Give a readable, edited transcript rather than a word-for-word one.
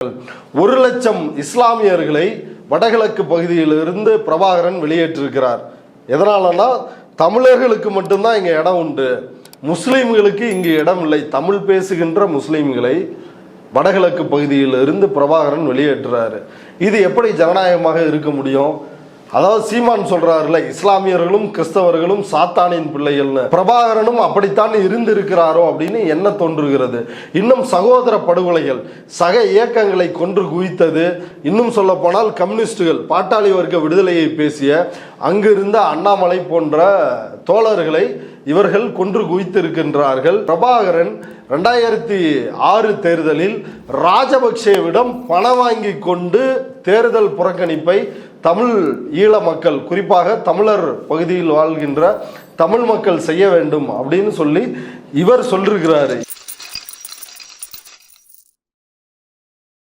1,00,000 இஸ்லாமியர்களை வடகிழக்கு பகுதியிலிருந்து பிரபாகரன் வெளியேற்றிருக்கிறார். எதனாலனா தமிழர்களுக்கு மட்டும்தான் இங்க இடம் உண்டு, முஸ்லிம்களுக்கு இங்கு இடம் இல்லை. தமிழ் பேசுகின்ற முஸ்லிம்களை வடகிழக்கு பகுதியிலிருந்து பிரபாகரன் வெளியேற்றுறாரு. இது எப்படி ஜனநாயகமாக இருக்க முடியும்? அதாவது சீமான் சொல்றாருல, இஸ்லாமியர்களும் கிறிஸ்தவர்களும் சாத்தானின் பிள்ளைகள்னு. பிரபாகரனும் அப்படித்தான் இருந்திருக்கிறாரோ அப்படின்னு என்ன தோன்றுகிறது. இன்னும் சகோதர படுகொலைகள், சக இயக்கங்களை கொன்று குவித்தது, இன்னும் சொல்ல போனால் கம்யூனிஸ்டுகள், பாட்டாளி வர்க்க விடுதலையை பேசிய அங்கிருந்த அண்ணாமலை போன்ற தோழர்களை இவர்கள் கொன்று குவித்திருக்கின்றார்கள். பிரபாகரன் 2006 தேர்தலில் ராஜபக்சேவிடம் பணம் வாங்கி கொண்டு தேர்தல் புறக்கணிப்பை தமிழ் ஈழ மக்கள், குறிப்பாக தமிழர் பகுதியில் வாழ்கின்ற தமிழ் மக்கள் செய்ய வேண்டும் அப்படின்னு சொல்லி இவர் சொல்லிருக்கிறாரு.